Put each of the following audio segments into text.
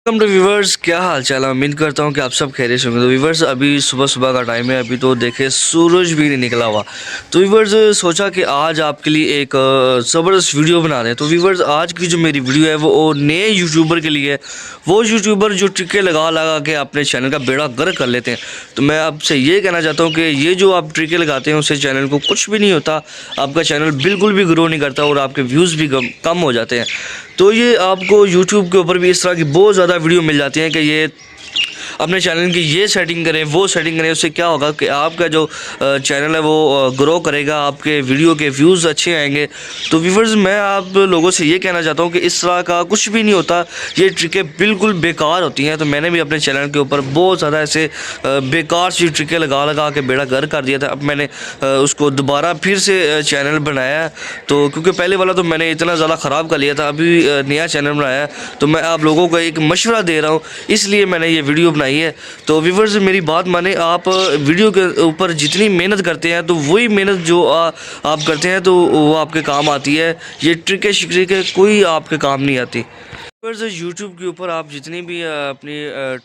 Welcome to viewers, क्या हाल चाल है। उम्मीद करता हूँ कि आप सब खैरियत से होंगे। तो व्यूवर्स, अभी सुबह सुबह का टाइम है, अभी तो देखे सूरज भी नहीं निकला हुआ। तो व्यूवर्स, सोचा कि आज आपके लिए एक ज़बरदस्त वीडियो बना दें। तो व्यूवर्स, आज की जो मेरी वीडियो है वो नए यूट्यूबर के लिए है। वो यूट्यूबर जो ट्रिकें लगा लगा के अपने चैनल का बेड़ा गर्क कर लेते हैं। तो मैं आपसे ये कहना चाहता हूँ कि ये जो आप ट्रिकें लगाते हैं उससे चैनल को कुछ भी नहीं होता, आपका चैनल बिल्कुल भी ग्रो नहीं करता और आपके व्यूज़ भी कम हो जाते हैं। तो ये आपको यूट्यूब के ऊपर भी इस तरह की बहुत ज़्यादा वीडियो मिल जाती हैं कि ये अपने चैनल की ये सेटिंग करें, वो सेटिंग करें। उससे क्या होगा कि आपका जो चैनल है वो ग्रो करेगा, आपके वीडियो के व्यूज़ अच्छे आएंगे। तो व्यूवर्स, मैं आप लोगों से ये कहना चाहता हूँ कि इस तरह का कुछ भी नहीं होता, ये ट्रिकें बिल्कुल बेकार होती हैं। तो मैंने भी अपने चैनल के ऊपर बहुत ज़्यादा ऐसे बेकार सी ट्रिकें लगा लगा के बेड़ा गर्क कर दिया था। अब मैंने उसको दोबारा फिर से चैनल बनाया। तो क्योंकि पहले वाला तो मैंने इतना ज़्यादा ख़राब कर लिया था, अभी नया चैनल बनाया। तो मैं आप लोगों को एक मशवरा दे रहा हूँ, इसलिए मैंने ये वीडियो बनाई है। तो व्यूवर्स, मेरी बात माने, आप वीडियो के ऊपर जितनी मेहनत करते हैं तो वही मेहनत जो आप करते हैं तो वो आपके काम आती है। ये ट्रिकें शिक्रिकें कोई आपके काम नहीं आती। व्यूअर्स, यूट्यूब के ऊपर आप जितनी भी अपनी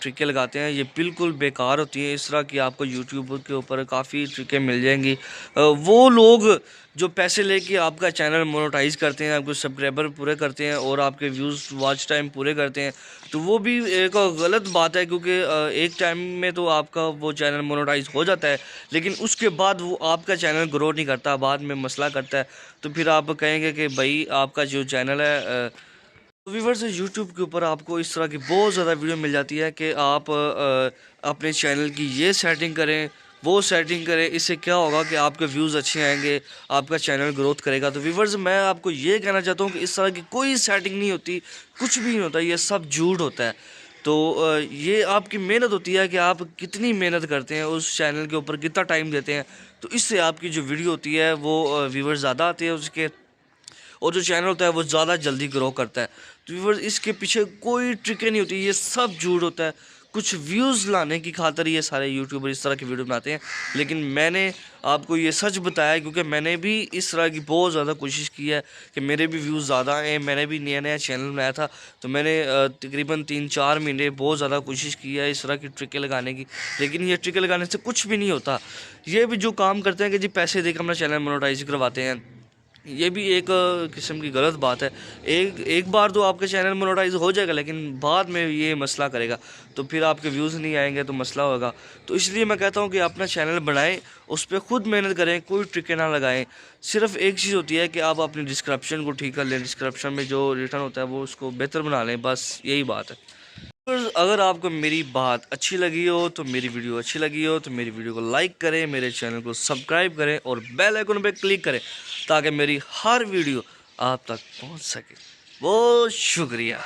ट्रिकें लगाते हैं ये बिल्कुल बेकार होती हैं। इस तरह की आपको यूट्यूब के ऊपर काफ़ी ट्रिकें मिल जाएंगी। वो लोग जो पैसे लेके आपका चैनल मोनेटाइज करते हैं, आपके सब्सक्राइबर पूरे करते हैं और आपके व्यूज़ वॉच टाइम पूरे करते हैं, तो वो भी एक गलत बात है। क्योंकि एक टाइम में तो आपका वो चैनल मोनेटाइज हो जाता है, लेकिन उसके बाद वो आपका चैनल ग्रो नहीं करता, बाद में मसला करता है। तो फिर आप कहेंगे कि भाई आपका जो चैनल है। तो व्यूवर्स, यूट्यूब के ऊपर आपको इस तरह की बहुत ज़्यादा वीडियो मिल जाती है कि आप अपने चैनल की ये सेटिंग करें, वो सेटिंग करें। इससे क्या होगा कि आपके व्यूज़ अच्छे आएंगे, आपका चैनल ग्रोथ करेगा। तो व्यूवर्स, मैं आपको ये कहना चाहता हूँ कि इस तरह की कोई सेटिंग नहीं होती, कुछ भी नहीं होता, ये सब झूठ होता है। तो ये आपकी मेहनत होती है कि आप कितनी मेहनत करते हैं, उस चैनल के ऊपर कितना टाइम देते हैं। तो इससे आपकी जो वीडियो होती है वो व्यूवर्स ज़्यादा आते हैं उसके, और जो चैनल होता है वो ज़्यादा जल्दी ग्रो करता है। तो व्यूअर्स, इसके पीछे कोई ट्रिकें नहीं होती, ये सब झूठ होता है। कुछ व्यूज़ लाने की खातिर ये सारे यूट्यूबर इस तरह की वीडियो बनाते हैं। लेकिन मैंने आपको ये सच बताया है क्योंकि मैंने भी इस तरह की बहुत ज़्यादा कोशिश की है कि मेरे भी व्यूज़ ज़्यादा आए। मैंने भी नया नया चैनल बनाया था, तो मैंने तकरीबन 3-4 महीने बहुत ज़्यादा कोशिश की है इस तरह की ट्रिकें लगाने की। लेकिन ये ट्रिकें लगाने से कुछ भी नहीं होता। ये भी जो काम करते हैं कि जी पैसे देकर अपना चैनल मोनेटाइज करवाते हैं, ये भी एक किस्म की गलत बात है। एक एक बार तो आपका चैनल मोनेटाइज हो जाएगा, लेकिन बाद में ये मसला करेगा, तो फिर आपके व्यूज़ नहीं आएंगे तो मसला होगा। तो इसलिए मैं कहता हूँ कि अपना चैनल बनाएं, उस पर खुद मेहनत करें, कोई ट्रिकें ना लगाएं। सिर्फ एक चीज़ होती है कि आप अपनी डिस्क्रिप्शन को ठीक कर लें, डिस्क्रिप्शन में जो रिटर्न होता है वो उसको बेहतर बना लें, बस यही बात है। अगर आपको मेरी बात अच्छी लगी हो, तो मेरी वीडियो अच्छी लगी हो तो मेरी वीडियो को लाइक करें, मेरे चैनल को सब्सक्राइब करें और बेल आइकन पे क्लिक करें ताकि मेरी हर वीडियो आप तक पहुंच सके। बहुत शुक्रिया।